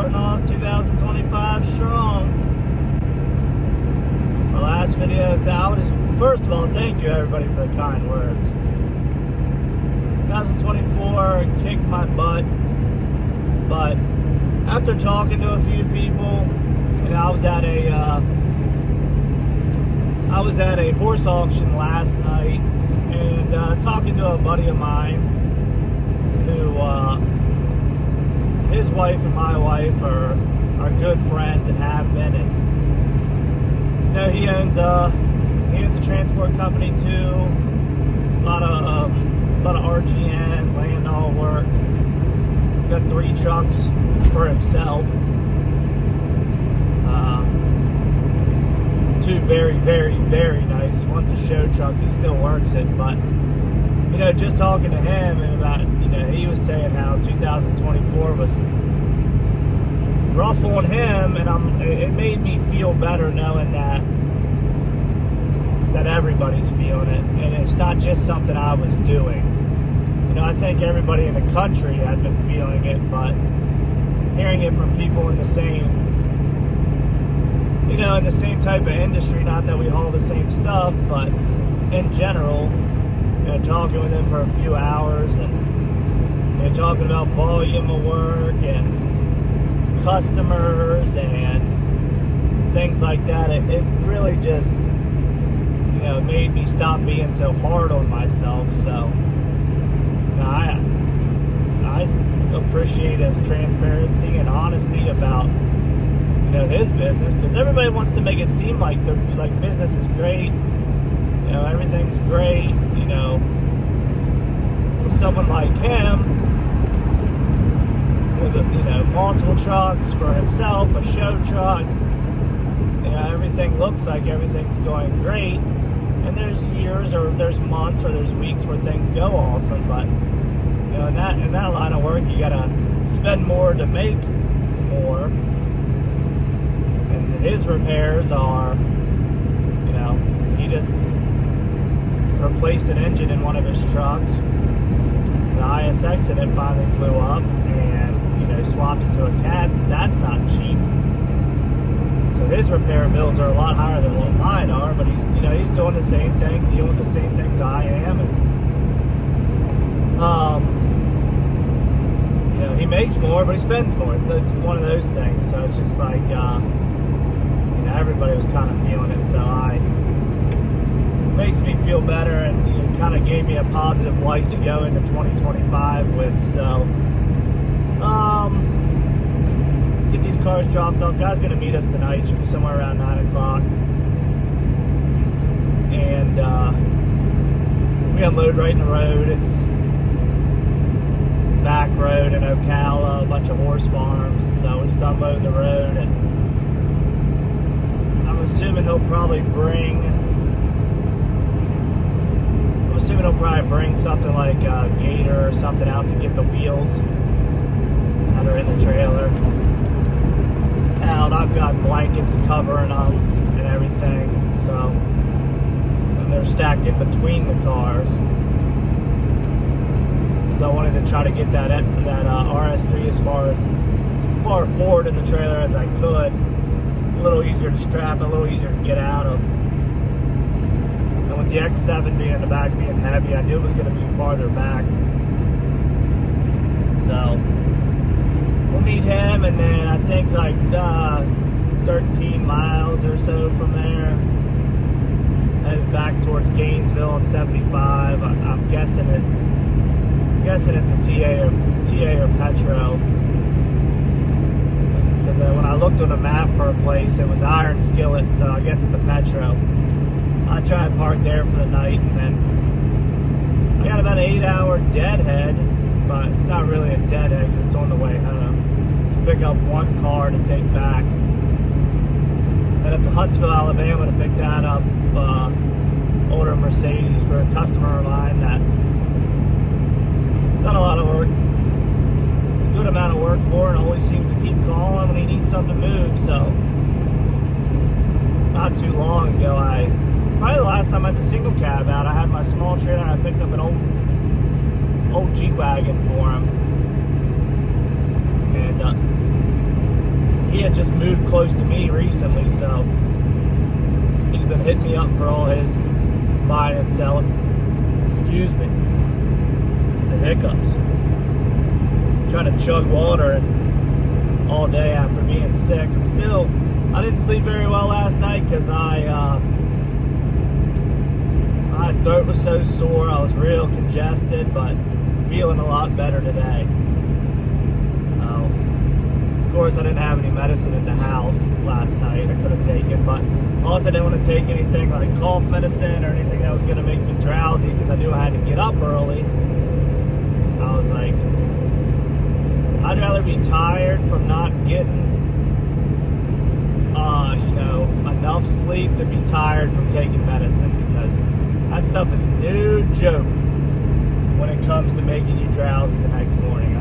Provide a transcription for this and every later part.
Starting off 2025 strong. My last video, first of all, thank you everybody for the kind words. 2024 kicked my butt, but after talking to a few people, and I was at a horse auction last night, and talking to a buddy of mine who his wife and my wife are good friends and have been, and you know, he owns a transport company too. A lot of RGN, land all work. Got 3 trucks for himself. 2 very, very, very nice. One's a show truck. He still works it, but you know, just talking to him and about, you know, he was saying how 2024 was rough on him, and it made me feel better knowing that everybody's feeling it, and it's not just something I was doing. You know, I think everybody in the country had been feeling it, but hearing it from people in the same, you know, in the same type of industry, not that we haul the same stuff, but in general, you know, talking with them for a few hours and, you know, talking about volume of work and customers and things like that, it really just, you know, made me stop being so hard on myself. So, you know, I appreciate his transparency and honesty about, you know, his business, because everybody wants to make it seem like business is great, you know, everything's great, you know. With someone like him, with, you know, multiple trucks for himself, a show truck, you know, everything looks like everything's going great, and there's years or there's months or there's weeks where things go awesome, but you know, in that line of work, you gotta spend more to make more. And his repairs are, you know, he just replaced an engine in one of his trucks. The ISX in it finally blew up, and you know, swapped it to a cat, so that's not cheap. So his repair bills are a lot higher than what mine are, but he's, you know, he's doing the same thing, dealing with the same things I am, and you know, he makes more, but he spends more. So it's one of those things. So it's just like, you know, everybody was kind of feeling it. So it makes me feel better, and you know, kind of gave me a positive light to go into 2025 with. So, get these cars dropped off. Guy's gonna meet us tonight. Should be somewhere around 9 o'clock, and we unload right in the road. It's back road in Ocala, a bunch of horse farms, so we just unload the road, and I'm assuming he'll probably bring something like a gator or something out to get the wheels that are in the trailer out. I've got blankets covering them and everything, so, and they're stacked in between the cars. So I wanted to try to get that RS3 as far forward in the trailer as I could. A little easier to strap, a little easier to get out of. And with the X7 being in the back, being heavy, I knew it was going to be farther back. So we'll meet him, and then I think like 13 miles or so from there, headed back towards Gainesville on 75. I'm guessing it's a TA or Petro, because when I looked on the map for a place, it was Iron Skillet, so I guess it's a Petro. I try and park there for the night, and then I got about an 8-hour deadhead, but it's not really a deadhead because it's on the way home. Pick up one car to take back. Head up to Huntsville, Alabama to pick that up. Older Mercedes for a customer of mine that done a lot of work, good amount of work for, and always seems to keep calling when he needs something moved. So not too long ago, probably the last time I had the single cab out, I had my small trailer and I picked up an old G-Wagon for him. And he had just moved close to me recently, so he's been hitting me up for all his buying and selling. Excuse me. The hiccups. Trying to chug water all day after being sick. I didn't sleep very well last night because my throat was so sore. I was real congested, but feeling a lot better today. Of course, I didn't have any medicine in the house last night I could have taken, but also I didn't want to take anything like cough medicine or anything that was going to make me drowsy because I knew I had to get up early. I was like, I'd rather be tired from not getting enough sleep than be tired from taking medicine, because that stuff is no joke when it comes to making you drowsy the next morning.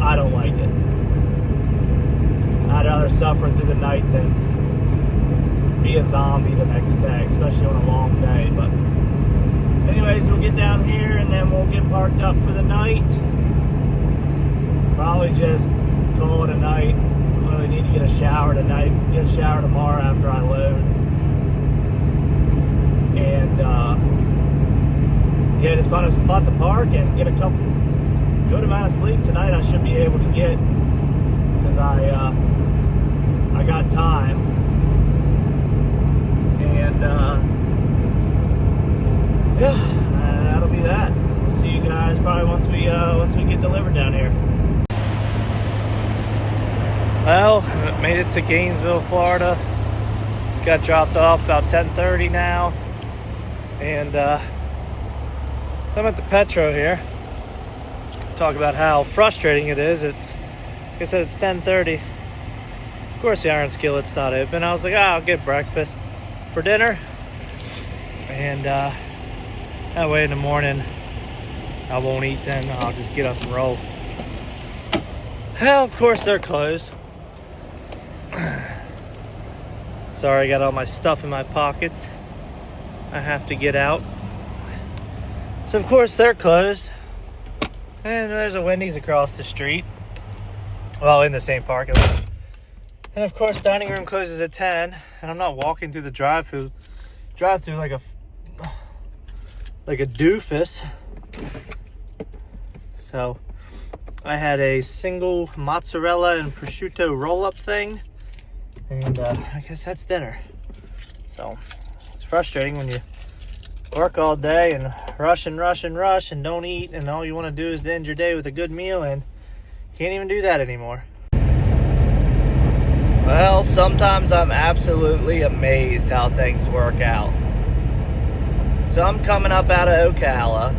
I don't like it. I'd rather suffer through the night than be a zombie the next day, especially on a long day. But anyways, we'll get down here and then we'll get parked up for the night. Probably just call it a night. I really need to get a shower tonight. Get a shower tomorrow after I load. And yeah, just find a spot to park and get a good amount of sleep tonight. I should be able to get, because I got time. And yeah, that'll be that. We'll see you guys probably once we get delivered down here. Well, made it to Gainesville, Florida. Just got dropped off about 10:30 now, and I'm at the Petro here. Talk about how frustrating it is. Like I said, it's 10:30. Of course, the iron skillet's not open. I was like, I'll get breakfast for dinner, and that way in the morning I won't eat. Then I'll just get up and roll. Well, of course they're closed. Sorry, I got all my stuff in my pockets. I have to get out. So of course they're closed. And there's a Wendy's across the street. Well, in the same parking lot. And of course, dining room closes at 10. And I'm not walking through the drive-through like a doofus. So I had a single mozzarella and prosciutto roll-up thing. And I guess that's dinner. So it's frustrating when you work all day and rush and don't eat, and all you want to do is to end your day with a good meal, and can't even do that anymore. Well, sometimes I'm absolutely amazed how things work out. So I'm coming up out of Ocala.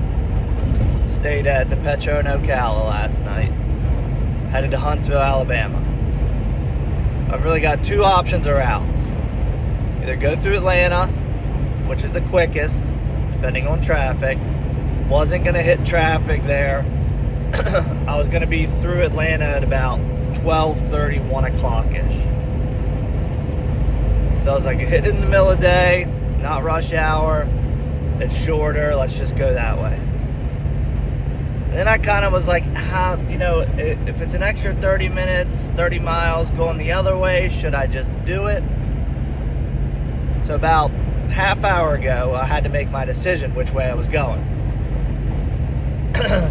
Stayed at the Petro in Ocala last night. Headed to Huntsville, Alabama. I've really got two options of routes. Either go through Atlanta, which is the quickest, depending on traffic. Wasn't going to hit traffic there. I was going to be through Atlanta at about 12:30, 1 o'clock-ish. So I was like, hit it in the middle of the day, not rush hour, it's shorter, let's just go that way. Then I kind of was like, if it's an extra 30 minutes, 30 miles going the other way, should I just do it? So about half hour ago, I had to make my decision which way I was going.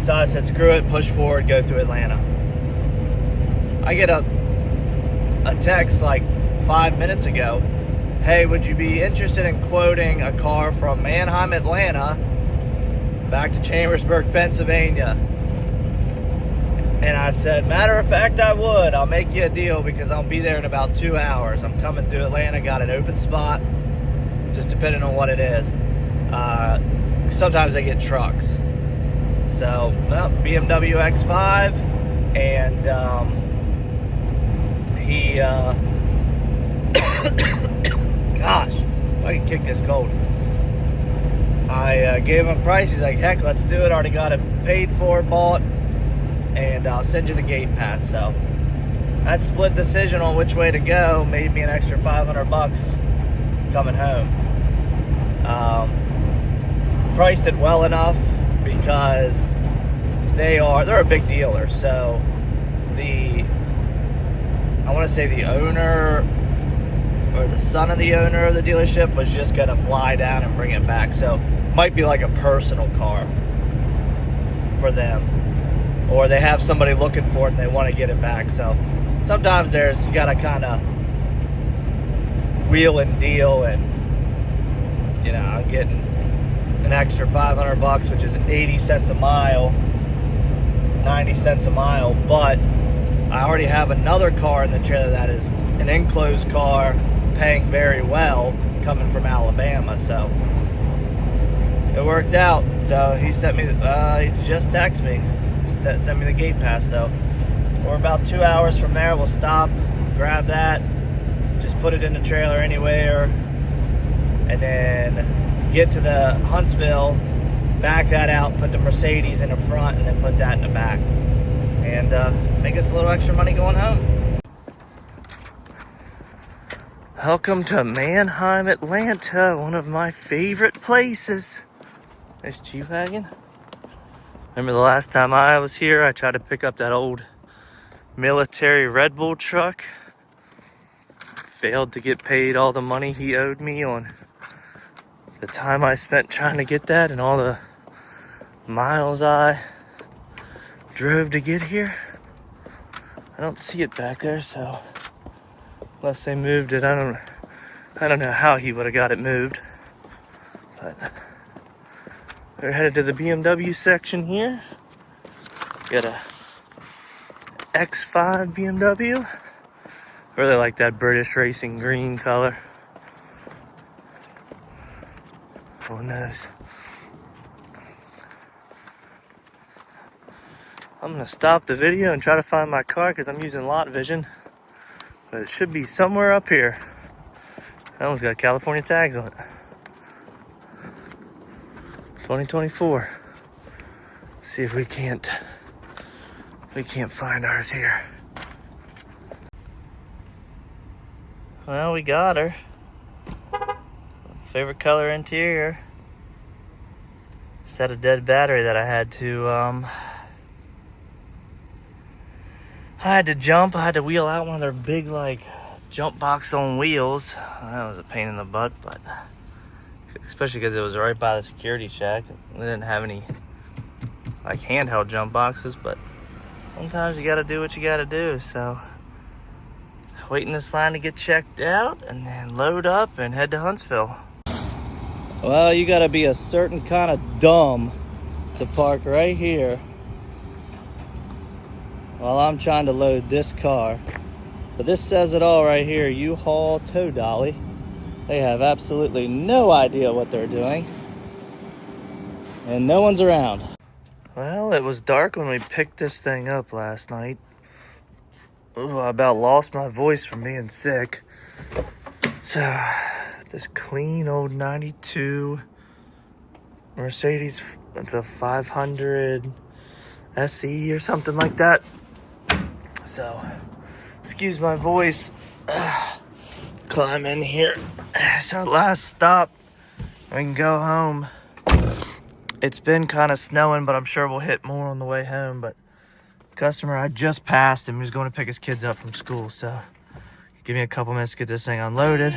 So I said, screw it, push forward, go through Atlanta. I get a text like 5 minutes ago. Hey, would you be interested in quoting a car from Manheim, Atlanta, back to Chambersburg, Pennsylvania? And I said, matter of fact, I would. I'll make you a deal because I'll be there in about 2 hours. I'm coming through Atlanta, got an open spot, just depending on what it is. Sometimes they get trucks. So, well, BMW X5, and he, gosh, if I can kick this cold. I gave him a price. He's like, heck, let's do it. Already got it paid for, bought, and I'll send you the gate pass. So that split decision on which way to go made me an extra $500 coming home. Priced it well enough because they're a big dealer. So I want to say the owner or the son of the owner of the dealership was just gonna fly down and bring it back. So might be like a personal car for them, or they have somebody looking for it and they want to get it back. So sometimes you gotta kind of wheel and deal, and I'm getting an extra $500, which is 80 cents a mile, 90 cents a mile. But I already have another car in the trailer that is an enclosed car, paying very well, coming from Alabama. So it worked out. So he sent me, he just texted me, sent me the gate pass. So we're about 2 hours from there. We'll stop, grab that, just put it in the trailer anywhere, and then get to the Huntsville, back that out, put the Mercedes in the front, and then put that in the back, and make us a little extra money going home. Welcome to Manheim, Atlanta, one of my favorite places. Nice G-Wagon. Remember the last time I was here, I tried to pick up that old military Red Bull truck. Failed to get paid all the money he owed me on the time I spent trying to get that and all the miles I drove to get here. I don't see it back there, so unless they moved it, I don't know how he would have got it moved. But we're headed to the BMW section here. Got a X5 BMW. Really like that British racing green color on those. I'm gonna stop the video and try to find my car because I'm using lot vision, but it should be somewhere up here. That one's got California tags on it. 2024. See if we can't find ours here. Well, we got her. Favorite color interior. Set a dead battery that I had to jump. I had to wheel out one of their big jump box on wheels. That was a pain in the butt, but especially because it was right by the security shack. We didn't have any handheld jump boxes, but sometimes you gotta do what you gotta do. So waiting this line to get checked out and then load up and head to Huntsville. Well, you gotta be a certain kind of dumb to park right here while I'm trying to load this car. But this says it all right here, U-Haul tow dolly. They have absolutely no idea what they're doing, and no one's around. Well, it was dark when we picked this thing up last night. Ooh, I about lost my voice from being sick. So, this clean old 92 Mercedes, it's a 500 SE or something like that. So, excuse my voice. Climb in here. It's our last stop. We can go home. It's been kind of snowing, but I'm sure we'll hit more on the way home. But customer I just passed him, he was going to pick his kids up from school, so give me a couple minutes to get this thing unloaded.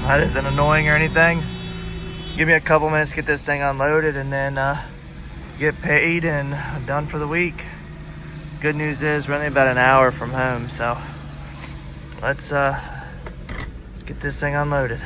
That isn't annoying or anything. Give me a couple minutes to get this thing unloaded and then get paid and done for the week. Good news is we're only about an hour from home, so let's get this thing unloaded.